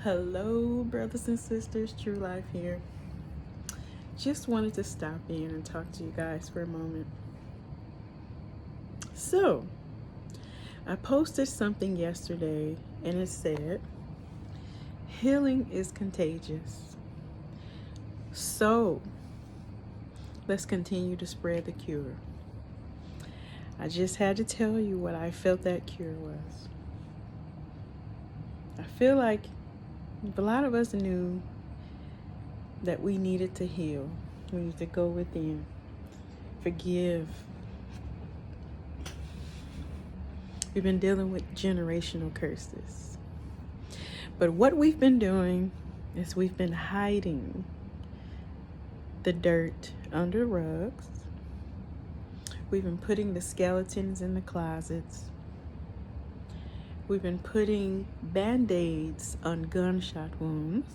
Hello, brothers and sisters, TrueLife here. Just wanted to stop in and talk to you guys for a moment. So, I posted something yesterday and it said, healing is contagious. So, let's continue to spread the cure. I just had to tell you what I felt that cure was. I feel like a lot of us knew that we needed to heal. We need to go within, forgive. We've been dealing with generational curses. But what we've been doing is we've been hiding the dirt under rugs. We've been putting the skeletons in the closets. We've been putting band-aids on gunshot wounds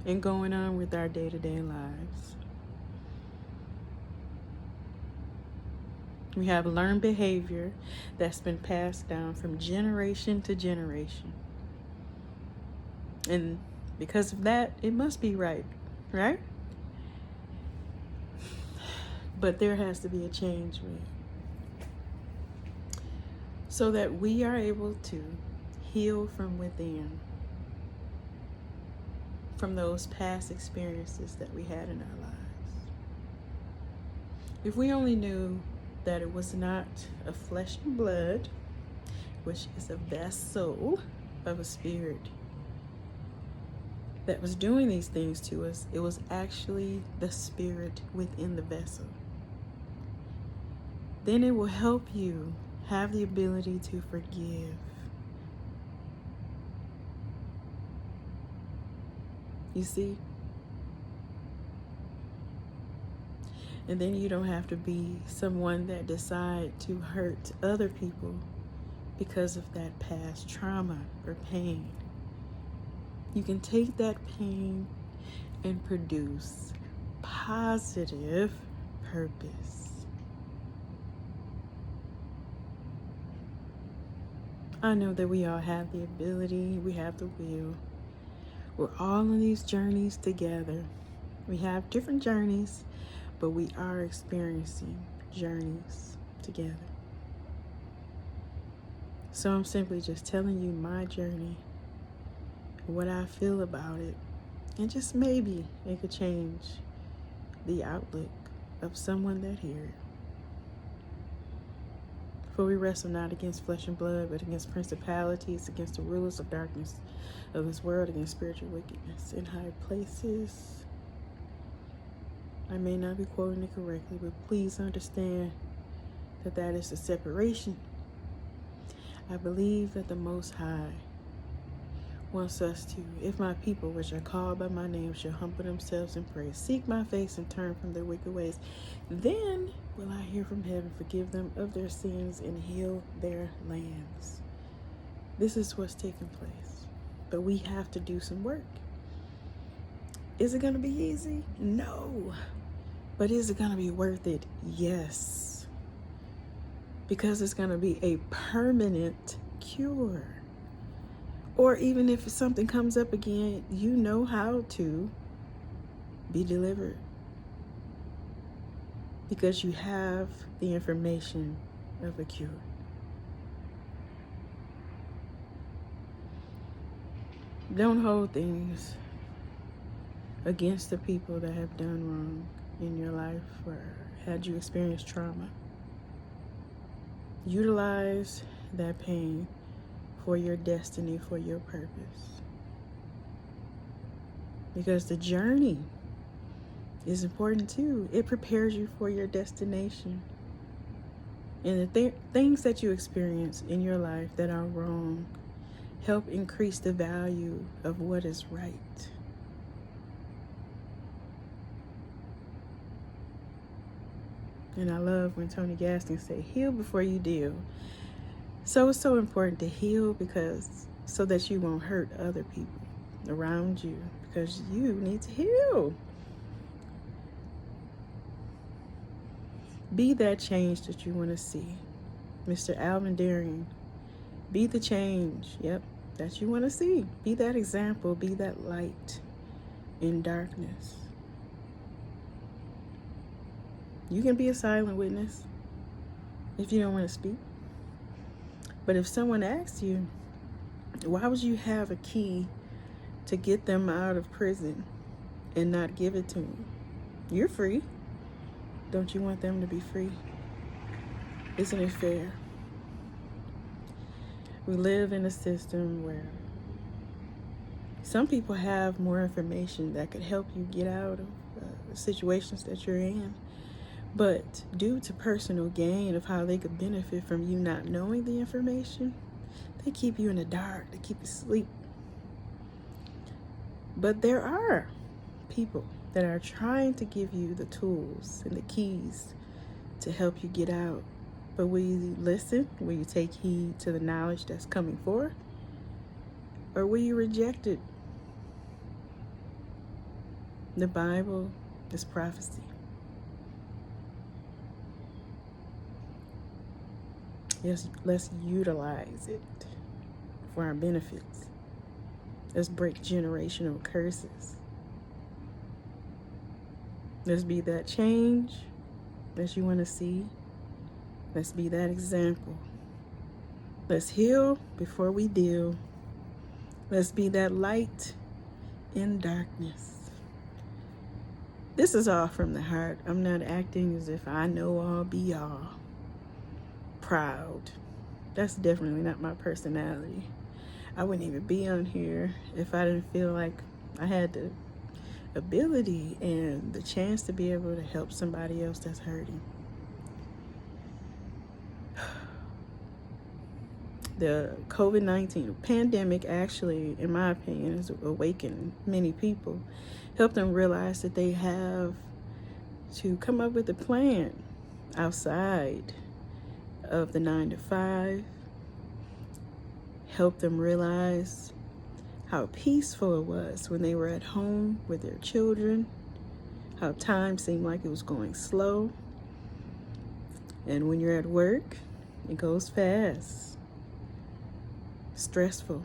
and going on with our day-to-day lives. We have learned behavior that's been passed down from generation to generation. And because of that, it must be right? But there has to be a change made so that we are able to heal from within, from those past experiences that we had in our lives. If we only knew that it was not a flesh and blood, which is a vessel of a spirit that was doing these things to us, it was actually the spirit within the vessel. Then it will help you have the ability to forgive. You see? And then you don't have to be someone that decide to hurt other people because of that past trauma or pain. You can take that pain and produce positive purpose. I know that we all have the ability, we have the will. We're all on these journeys together. We have different journeys, but we are experiencing journeys together. So I'm simply just telling you my journey, what I feel about it, and just maybe it could change the outlook of someone that hears it. For we wrestle not against flesh and blood, but against principalities, against the rulers of darkness of this world, against spiritual wickedness in high places. I may not be quoting it correctly, but please understand that that is the separation. I believe that the Most High wants us to, if my people which are called by my name shall humble themselves and pray, seek my face and turn from their wicked ways, then will I hear from heaven, forgive them of their sins and heal their lands. This is what's taking place. But we have to do some work. Is it going to be easy? No. But is it going to be worth it? Yes. Because it's going to be a permanent cure. Or even if something comes up again, you know how to be delivered. Because you have the information of a cure. Don't hold things against the people that have done wrong in your life or had you experience trauma. Utilize that pain for your destiny, for your purpose. Because the journey is important too. It prepares you for your destination. And the things that you experience in your life that are wrong help increase the value of what is right. And I love when Tony Gaston say, heal before you deal. So it's so important to heal because so that you won't hurt other people around you, because you need to heal. Be that change that you want to see. Mr. Alvin Darian, be the change. Yep, that you want to see. Be that example. Be that light in darkness. You can be a silent witness if you don't want to speak. But if someone asks you, why would you have a key to get them out of prison and not give it to them? You're free. Don't you want them to be free? Isn't it fair? We live in a system where some people have more information that could help you get out of situations that you're in. But due to personal gain of how they could benefit from you not knowing the information, they keep you in the dark. They keep you asleep. But there are people that are trying to give you the tools and the keys to help you get out. But will you listen? Will you take heed to the knowledge that's coming forth? Or will you reject it? The Bible is prophecy. Yes, let's utilize it for our benefits. Let's break generational curses. Let's be that change that you want to see. Let's be that example. Let's heal before we deal. Let's be that light in darkness. This is all from the heart. I'm not acting as if I know all, be all. Proud. That's definitely not my personality. I wouldn't even be on here if I didn't feel like I had the ability and the chance to be able to help somebody else that's hurting. The COVID-19 pandemic actually, in my opinion, has awakened many people, helped them realize that they have to come up with a plan outside of the 9-to-5, help them realize how peaceful it was when they were at home with their children, how time seemed like it was going slow, and when you're at work, it goes fast, stressful.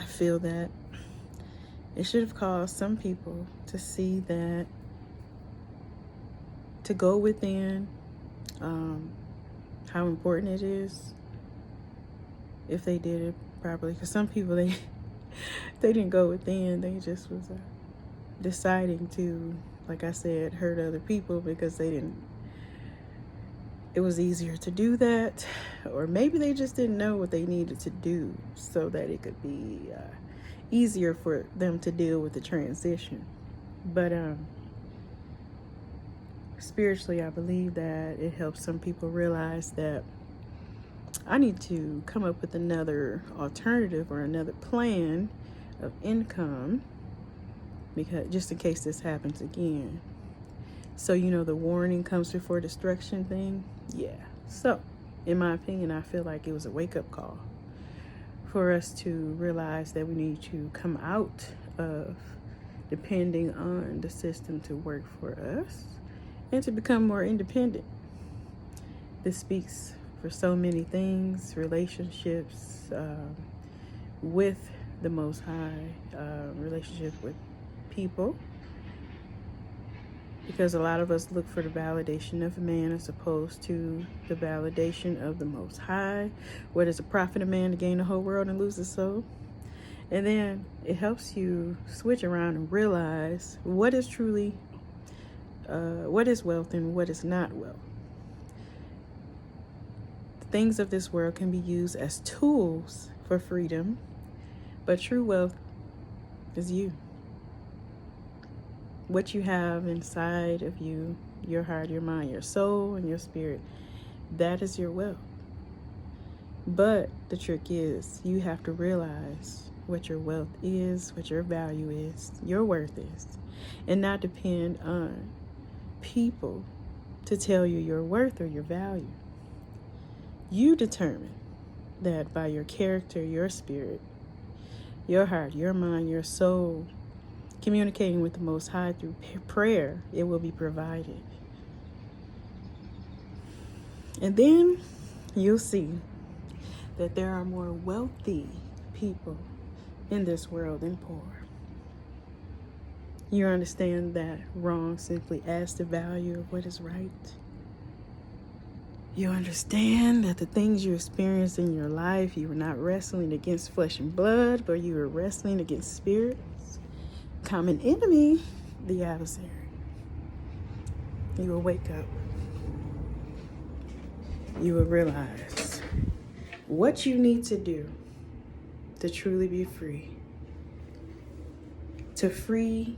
I feel that it should have caused some people to see that to go within, how important it is if they did it properly. Because some people, they didn't go within. They just was deciding to, like I said, hurt other people because they didn't. It was easier to do that, or maybe they just didn't know what they needed to do so that it could be easier for them to deal with the transition. But spiritually, I believe that it helps some people realize that I need to come up with another alternative or another plan of income, because just in case this happens again. So, you know, the warning comes before destruction thing. Yeah. So, in my opinion, I feel like it was a wake-up call for us to realize that we need to come out of depending on the system to work for us and to become more independent. This speaks for so many things, relationships with the Most High, relationship with people. Because a lot of us look for the validation of man as opposed to the validation of the Most High. What is a profit of man to gain the whole world and lose his soul? And then it helps you switch around and realize what is truly, what is wealth and what is not wealth. The things of this world can be used as tools for freedom, but true wealth is you. What you have inside of you, your heart, your mind, your soul, and your spirit, that is your wealth. But the trick is you have to realize what your wealth is, what your value is, your worth is, and not depend on people to tell you your worth or your value. You determine that by your character, your spirit, your heart, your mind, your soul, communicating with the Most High through prayer, it will be provided. And then you'll see that there are more wealthy people in this world than poor. You understand that wrong simply adds the value of what is right. You understand that the things you experience in your life, you were not wrestling against flesh and blood, but you were wrestling against spirits. Common enemy, the adversary. You will wake up. You will realize what you need to do to truly be free. To free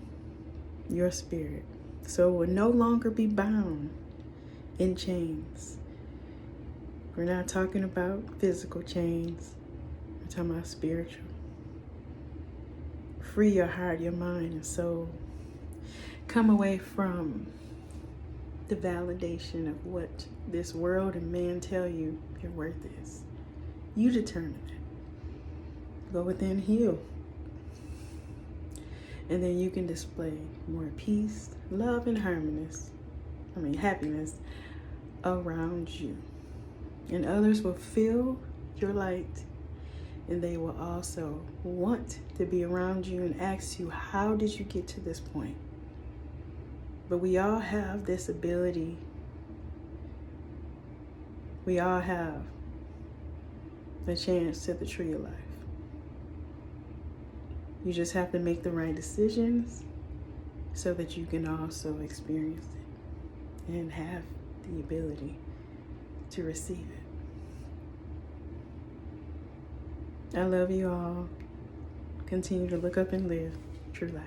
your spirit, so it will no longer be bound in chains. We're not talking about physical chains. We're talking about spiritual. Free your heart, your mind, and soul. Come away from the validation of what this world and man tell you your worth is. You determine it. Go within, heal. And then you can display more peace, love, and happiness around you. And others will feel your light, and they will also want to be around you and ask you, how did you get to this point? But we all have this ability. We all have a chance to the tree of life. You just have to make the right decisions so that you can also experience it and have the ability to receive it. I love you all. Continue to look up and live true life.